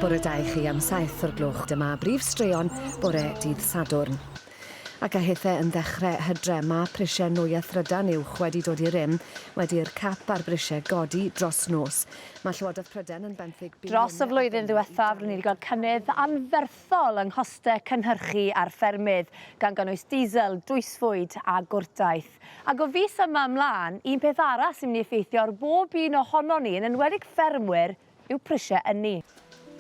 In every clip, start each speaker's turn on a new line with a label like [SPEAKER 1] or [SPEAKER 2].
[SPEAKER 1] bore 2 chi am 7 o'r gloch. Dyma brif straeon bore dydd Sadwrn. Ac a hithau yn ddechrau hydre, mae prisiau nwy a thrydan uwch wedi dod i rym wedi'r cap ar brisiau godi dros nos. Mae Llywodraeth Prydain yn benthyg...
[SPEAKER 2] Dros y flwyddyn ddiwethaf, rydyn ni wedi gweld cynnydd anferthol yng nghostau cynhyrchu a'r ffermydd, gan gynnwys diesel, dwysfwyd a gwrtaeth. Ac o fis yma ymlaen, un peth arall sy'n mynd i effeithio ar bob un ohono ni, yn enwedig ffermwyr, yw prisiau ynni.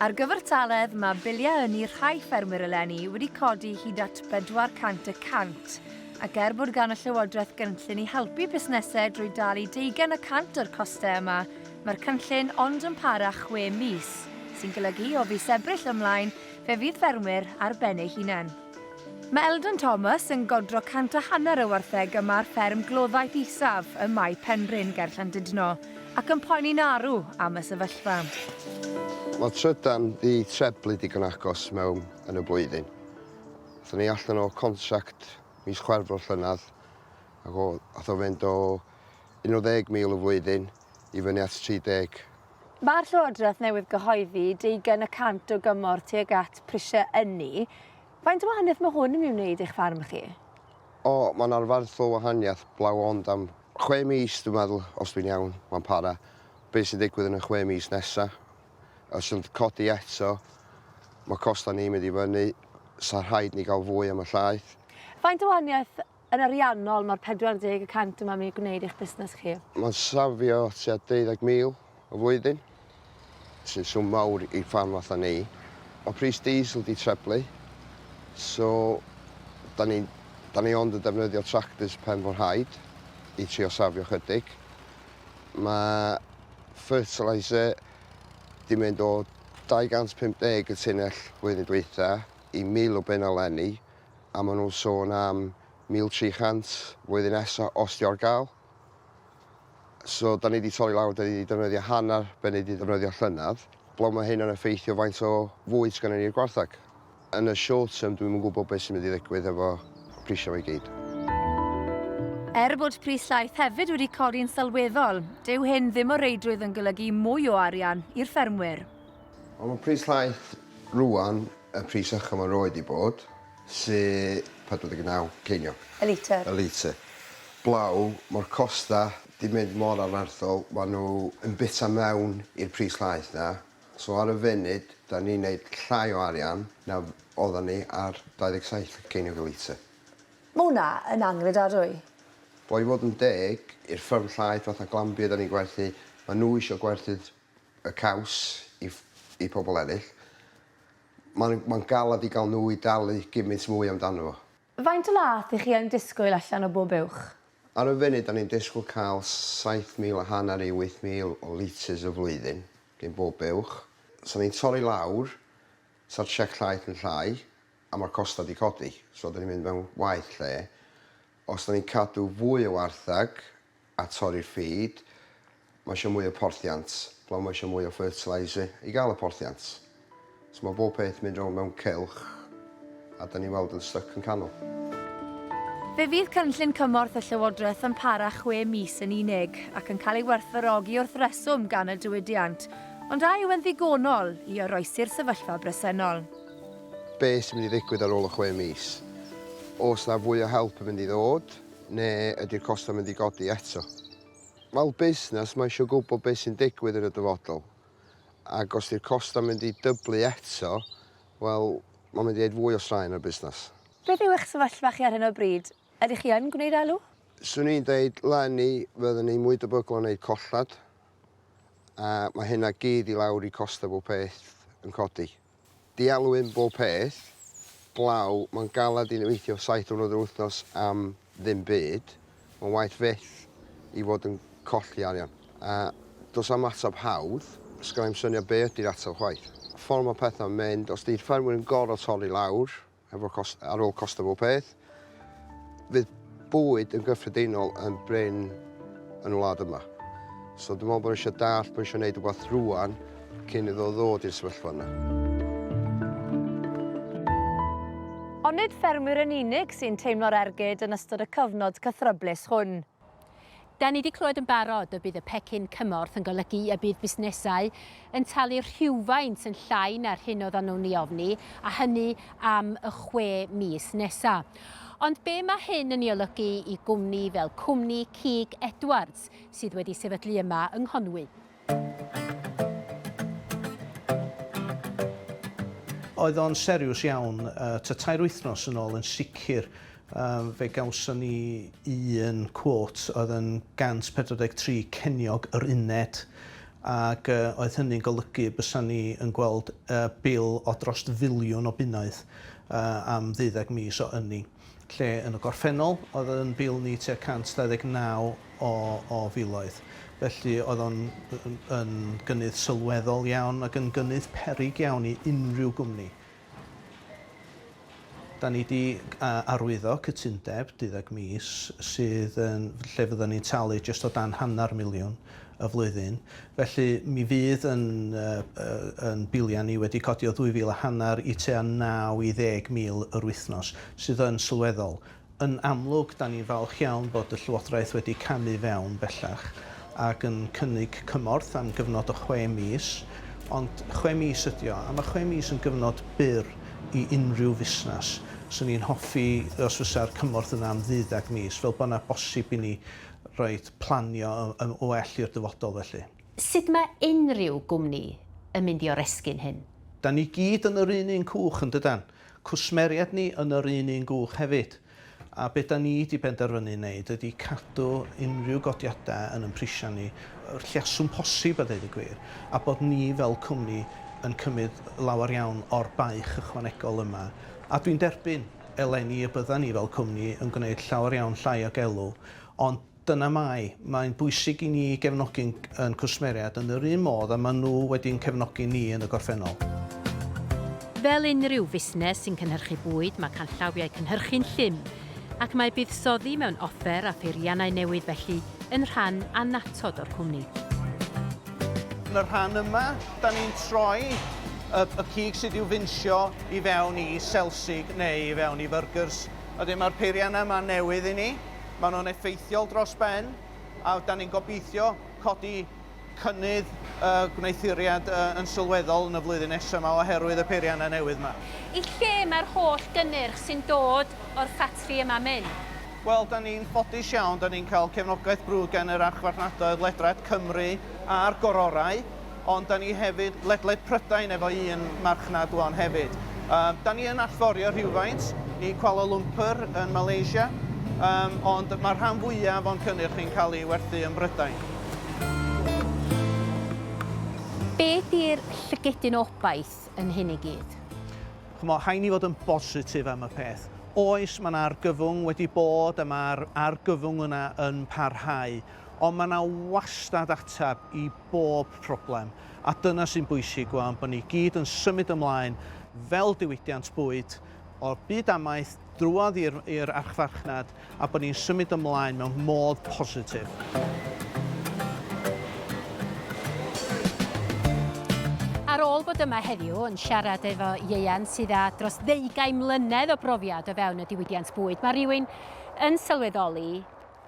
[SPEAKER 2] Ar gyfartaledd, mae biliau ynni rhai ffermwyr eleni wedi codi hyd at 400%. Ac bod gan y Llywodraeth gynllun i helpu busnesau drwy dalu 20% o'r costau yma, mae'r cynllun ond yn para 6 mis, sy'n golygu o fis Ebrill ymlaen fe fydd ffermwyr ar ben eu hunain. Mae Eldon Thomas yn godro 150 y wartheg yma'r fferm gloddaeth isaf ym Mae Penrhyn ger Llandudno, ac yn poeni'n arw am y sefyllfa.
[SPEAKER 3] Mae trydan di treblu digon agos mewn yn y blwyddyn. Athon ni allan o contract mis Chwefror llynedd, ac ath o fynd o 11,000 y flwyddyn i fyny at 30.
[SPEAKER 2] Mae'r Llywodraeth newydd gyhoeddi 20% o gymorth tuag at prisiau ynni. Faint o wahaniaeth mae hwn yn mynd i wneud eich ffarm chi?
[SPEAKER 3] Mae'n arferthol wahaniaeth blaw ond am 6 mis, dwi'n meddwl, os dwi'n iawn, mae'n para. Be sy'n digwydd yn y 6 mis nesaf? Os yn codi eto, mae costau ni'n mynd i fyny, sa'n rhaid ni gael fwy am y llaeth.
[SPEAKER 2] Faint o wahaniaeth yn ariannol mae'r 40% yma mynd i gwneud eich busnes chi?
[SPEAKER 3] Mae'n safio tua 12,000 y flwyddyn, sy'n swm mawr i'r ffarm fatha ni. Mae pris diesel di treblu, so da ni ond yn defnyddio tractors pen fo'r rhaid i trio safio chydig. Mae fertiliser di mynd o 250 y tunnell flwyddyn dwytha i 1,000 o ben eleni, a maen nhw'n sôn am 1,300 flwyddyn nesaf os di o'r gael. So, da ni wedi torri lawr, da ni wedi defnyddio hanner be ni wedi defnyddio llynedd. Blaw mae hyn yn effeithio faint o fwyd sgynnon ni'r gwartheg. Yn y short term, dwi'n yn gwybod beth sy'n mynd i ddigwydd efo prisiau i gyd.
[SPEAKER 2] Bod pris llaeth hefyd wedi codi'n sylweddol, dyw hyn ddim o reidrwydd yn golygu mwy o arian i'r ffermwyr.
[SPEAKER 3] Mae pris llaeth rwan, y pris ychydig mae'n roed i bod, sy'n 49 ceiniog.
[SPEAKER 2] Y litr?
[SPEAKER 3] Y litr. Blaw, mae'r costa di mynd mor arferthol, maen nhw yn bita mewn i'r pris llaeth na. So ar y funud, da ni'n neud llai o arian na oedden ni ar 27 ceiniog y litr.
[SPEAKER 2] Mae hwnna yn angredadwy?
[SPEAKER 3] Bo i fod yn deg, i'r fferm llaeth fatha Glambia da ni'n gwerthu, mae nhw eisiau gwerthu y caws i pobl eraill. Mae'n galed i gael nhw i dalu gymaint mwy amdano fo.
[SPEAKER 2] Faint o laeth i chi yn disgwyl allan o bob uwch?
[SPEAKER 3] Ar y funud, da ni'n disgwyl cael 7,500 i 8,000 o litrs y flwyddyn gen bob uwch. So ni'n torri lawr, sa'r check llaeth yn llai, a mae'r costa di codi. So da ni'n mynd mewn waith lle. Os da ni'n cadw fwy o wartheg a torri'r ffid, mae eisiau mwy o porthiant. Blaw mae eisiau mwy o fertiliser i gael y porthiant. So mae bob peth mynd rownd mewn cylch a da ni'n weld yn styc yn canol.
[SPEAKER 2] Fe fydd cynllun cymorth y Llywodraeth yn para 6 mis yn unig ac yn cael ei werthfawrogi wrth reswm gan y diwydiant, ond a yw yn ddigonol i oroesi'r sefyllfa bresennol.
[SPEAKER 3] Be sy'n mynd i ddigwydd ar ôl y 6 mis? Os na fwy o help yn mynd i ddod, neu ydy'r costau mynd i godi eto. Fel busnes, mae eisiau gwybod beth sy'n digwydd yn y dyfodol. Ac os ydy'r costau mynd i dyblu eto, wel, mae'n mynd i neud fwy o straen o'r busnes.
[SPEAKER 2] Beth yw eich sefyllfa chi ar hyn o bryd? Ydych chi yn gwneud elw?
[SPEAKER 3] Swn i'n dweud, leni, fyddwn ni mwy debygol o wneud collad. A mae hynna gyd i lawr i costau bob peth yn codi. Dialwyn bob peth, blaw, mae'n galed i'n weithio 7 diwrnod yr wythnos am ddim byd. Mae'n waith fyth i fod yn colli arian. A does am ateb hawdd, sgan i'n syniad be ydy'r ateb chwaith. Ffordd mae pethau'n mynd, os di'r ffermwyr yn gorfod torri lawr ar ôl costau bob peth, fydd bwyd yn gyffredinol yn bryn yn y wlad yma. So dwi'n meddwl bod eisiau dall, bod eisiau gwneud rhywbeth rwan cyn iddo ddod i'r sefyllfa yna.
[SPEAKER 2] Ond nid ffermwyr yn unig sy'n teimlo'r ergyd yn ystod y cyfnod cythryblus hwn. Da ni wedi clywed yn barod y bydd y pecyn cymorth yn golygu y bydd busnesau yn talu rhywfaint yn llai na'r hyn oedden nhw'n ei ofni, a hynny am y 6 mis nesaf. Ond be mae hyn yn ei olygu i gwmni fel cwmni Cig Edwards sydd wedi sefydlu yma yng Nghonwy?
[SPEAKER 4] Oedd o'n seriws iawn, ta 3 wythnos yn ôl yn sicr. Fe gawson ni un quote oedd yn 143 ceiniog yr uned, ac oedd hynny'n golygu bysa ni yn gweld bil o dros filiwn o bunnoedd am 12 mis o ynni. Lle yn y gorffennol oedd yn bil ni tua 129 o filoedd. Felly oedd o'n yn gynnydd sylweddol iawn ac yn gynnydd peryg iawn i unrhyw gwmni. Da ni wedi arwyddo cytundeb 12 mis sydd yn lle fydden ni'n talu jyst o dan $500,000 y flwyddyn. Felly mi fydd yn biliau ni wedi codi o 2,500 i tua 9 i 10,000 yr wythnos, sydd yn sylweddol. Yn amlwg, da ni'n falch iawn bod y Llywodraeth wedi camu fewn bellach ac yn cynnig cymorth am gyfnod o 6 mis. Ond 6 mis ydi o, a mae 6 mis yn gyfnod byr i unrhyw fusnes. So ni'n hoffi os fysa'r cymorth yna am 12 mis, fel bod yna bosib i ni roed planio o well i'r dyfodol felly.
[SPEAKER 2] Sut mae unrhyw gwmni yn mynd i oresgyn hyn?
[SPEAKER 4] Da ni gyd yn yr un cwch yn dydan. Cwsmeriad ni yn yr un cwch hefyd. A beth da ni wedi penderfynu wneud ydy cadw unrhyw godiadau yn prisiau ni, yr lluaswm posib a dweud y gwir, a bod ni fel cwmni yn cymryd lawer iawn o'r baich ychwanegol yma. A dwi'n derbyn eleni y byddan ni fel cwmni yn gwneud llawer iawn llai o gelw, ond dyna mae'n bwysig i ni gefnogi'n cwsmeriad yn yr un modd a maen nhw wedi'n cefnogi ni yn y gorffennol.
[SPEAKER 2] Fel unrhyw fusnes sy'n cynhyrchu bwyd, mae canllawiau cynhyrchu'n llym, ac mae buddsoddi mewn offer a pheiriannau newydd felly yn rhan annatod o'r cwmni.
[SPEAKER 4] Yn y rhan yma, da ni'n troi y cig sydd i'w finsio i fewn i selsig neu i fewn i fyrgers. Wedyn mae'r peiriannau yma newydd i ni. Maen nhw'n effeithiol dros ben, a da ni'n gobeithio codi cynnydd gwneithuriad yn sylweddol yn y flwyddyn nesaf yma oherwydd y peiriannau newydd yma.
[SPEAKER 2] I lle mae'r holl gynnyrch sy'n dod o'r ffatri yma mynd?
[SPEAKER 4] Wel, da ni'n ffodus iawn, da ni'n cael cefnogaeth brwd gan yr archfarchnadoedd Ledrad Cymru a'r Gororau, ond da ni hefyd ledled Prydain efo un marchnad wan hefyd. Da ni yn allforio rhywfaint, ni Kuala Lumpur yn Malaysia, ond mae'r rhan fwyaf o'n cynnyrch yn cael ei werthu yn Brydain.
[SPEAKER 2] Be di'r llygedyn obaith yn hyn i gyd?
[SPEAKER 4] Hain i fod yn bositif am y peth. Oes, mae'na argyfwng wedi bod a mae'r argyfwng yna yn parhau, ond mae yna wastad atab i bob problem. A dyna sy'n bwysig gwan, bod ni gyd yn symud ymlaen fel diwydiant bwyd o'r byd amaeth drwodd i'r archfarchnad a bod ni'n symud ymlaen mewn modd positif.
[SPEAKER 2] Ar ôl bod yma heddiw yn siarad efo ieuan sydd â dros 20 mlynedd o brofiad o fewn y diwydiant bwyd, mae rhywun yn sylweddoli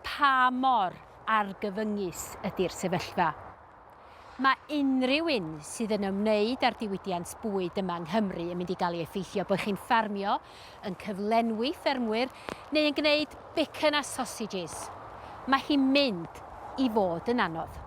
[SPEAKER 2] pa mor argyfyngus ydy'r sefyllfa. Mae unrhyw un sydd yn ymwneud â'r diwydiant bwyd yma yng Nghymru yn mynd i gael ei effeithio bod chi'n ffermio, yn cyflenwi ffermwyr neu yn gwneud bacon a sausages. Mae hi'n mynd i fod yn anodd.